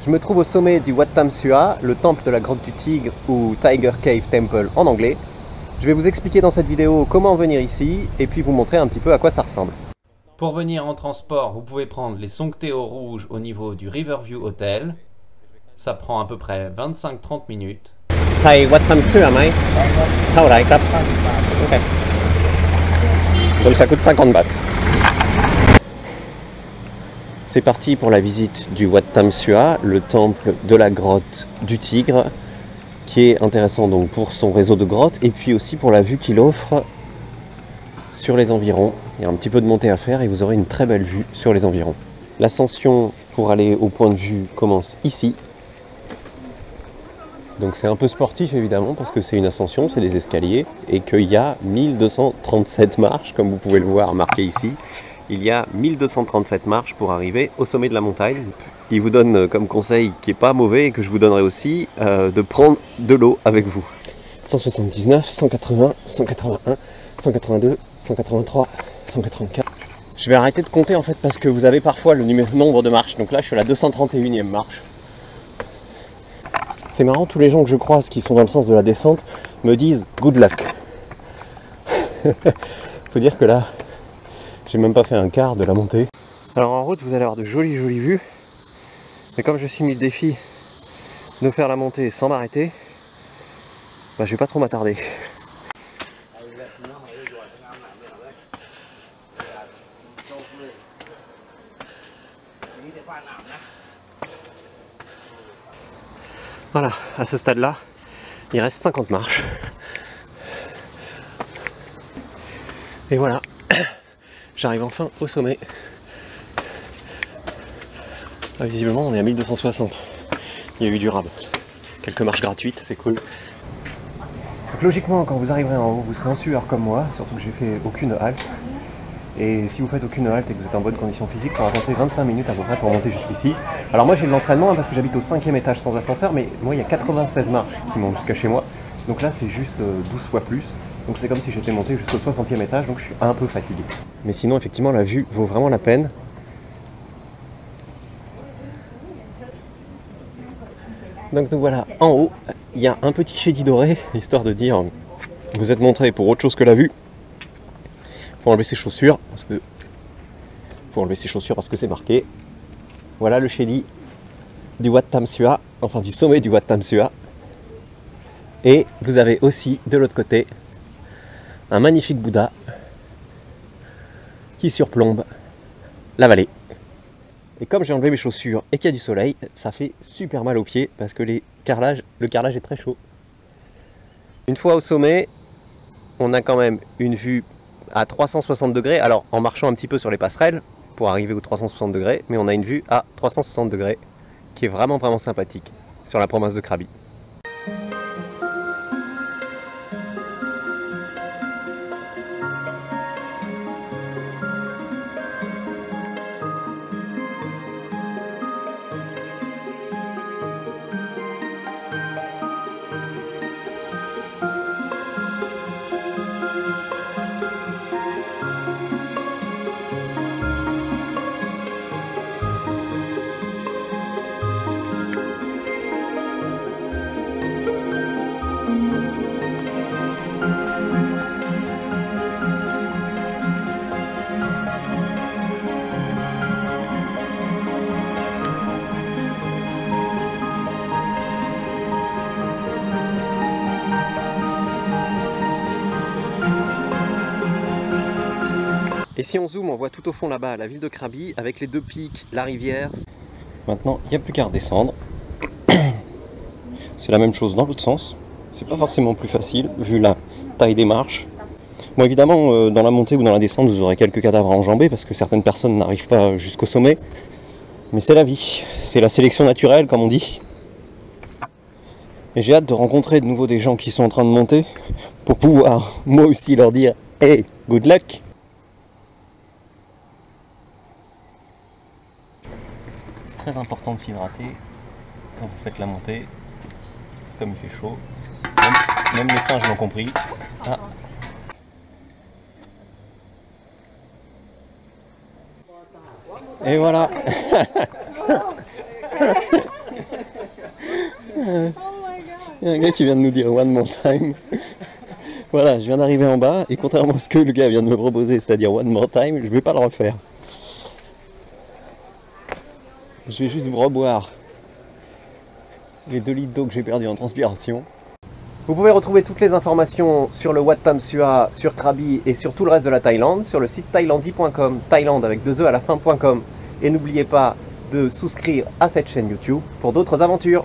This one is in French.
Je me trouve au sommet du Wat Tham Suat, le temple de la grotte du tigre ou Tiger Cave Temple en anglais. Je vais vous expliquer dans cette vidéo comment venir ici et puis vous montrer un petit peu à quoi ça ressemble. Pour venir en transport, vous pouvez prendre les Songteo rouges au niveau du Riverview Hotel. Ça prend à peu près 25-30 minutes. Thầy Wat Tham Suat mấy? Thâu đại cấp. Ok. Donc ça coûte 50 bahts. C'est parti pour la visite du Wat Tham Suat, le temple de la grotte du tigre, qui est intéressant donc pour son réseau de grottes et puis aussi pour la vue qu'il offre sur les environs. Il y a un petit peu de montée à faire et vous aurez une très belle vue sur les environs. L'ascension pour aller au point de vue commence ici. Donc c'est un peu sportif évidemment parce que c'est une ascension, c'est des escaliers et qu'il y a 1237 marches comme vous pouvez le voir marqué ici. Il y a 1237 marches pour arriver au sommet de la montagne. Il vous donne comme conseil qui n'est pas mauvais et que je vous donnerai aussi de prendre de l'eau avec vous. 179, 180, 181, 182, 183, 184. Je vais arrêter de compter en fait parce que vous avez parfois le nombre de marches. Donc là je suis à la 231e marche. C'est marrant, tous les gens que je croise qui sont dans le sens de la descente me disent good luck. Faut dire que là, j'ai même pas fait un quart de la montée. Alors en route, vous allez avoir de jolies vues. Mais comme je suis mis le défi de faire la montée sans m'arrêter, bah, je vais pas trop m'attarder. Voilà, à ce stade-là, il reste 50 marches. Et voilà, j'arrive enfin au sommet. Ah, visiblement, on est à 1260. Il y a eu du rab. Quelques marches gratuites, c'est cool. Donc, logiquement, quand vous arriverez en haut, vous serez en sueur comme moi, surtout que j'ai fait aucune halte. Et si vous faites aucune halte et que vous êtes en bonne condition physique, il faudra compter 25 minutes à peu près pour monter jusqu'ici. Alors moi j'ai de l'entraînement parce que j'habite au 5e étage sans ascenseur, mais moi il y a 96 marches qui montent jusqu'à chez moi. Donc là c'est juste 12 fois plus. Donc c'est comme si j'étais monté jusqu'au 60e étage, donc je suis un peu fatigué. Mais sinon effectivement la vue vaut vraiment la peine. Donc voilà, en haut, il y a un petit chédi doré, histoire de dire vous êtes montré pour autre chose que la vue. Faut enlever ses chaussures parce que c'est marqué. Voilà le chédi du Wat Tham Suat, enfin du sommet du Wat Tham Suat. Et vous avez aussi de l'autre côté un magnifique Bouddha qui surplombe la vallée. Et comme j'ai enlevé mes chaussures et qu'il y a du soleil, ça fait super mal aux pieds parce que le carrelage est très chaud. Une fois au sommet, on a quand même une vue à 360 degrés, alors en marchant un petit peu sur les passerelles pour arriver aux 360 degrés, mais on a une vue à 360 degrés qui est vraiment sympathique sur la province de Krabi. Et si on zoome, on voit tout au fond là-bas la ville de Krabi avec les deux pics, la rivière. Maintenant, il n'y a plus qu'à redescendre. C'est la même chose dans l'autre sens. C'est pas forcément plus facile vu la taille des marches. Bon, évidemment, dans la montée ou dans la descente, vous aurez quelques cadavres à enjamber parce que certaines personnes n'arrivent pas jusqu'au sommet. Mais c'est la vie, c'est la sélection naturelle comme on dit. Et j'ai hâte de rencontrer de nouveau des gens qui sont en train de monter pour pouvoir moi aussi leur dire « Hey, good luck !» C'est très important de s'hydrater quand vous faites la montée, comme il fait chaud. Même les singes l'ont compris. Ah. Et voilà. Il y a un gars qui vient de nous dire one more time. Voilà, je viens d'arriver en bas et contrairement à ce que le gars vient de me proposer, c'est-à-dire one more time, je vais pas le refaire. Je vais juste vous reboire les 2 litres d'eau que j'ai perdu en transpiration. Vous pouvez retrouver toutes les informations sur le Wat Tham Sua, sur Krabi et sur tout le reste de la Thaïlande sur le site thailandi.com, Thaïlande avec 2 E à la fin.com. Et n'oubliez pas de souscrire à cette chaîne YouTube pour d'autres aventures.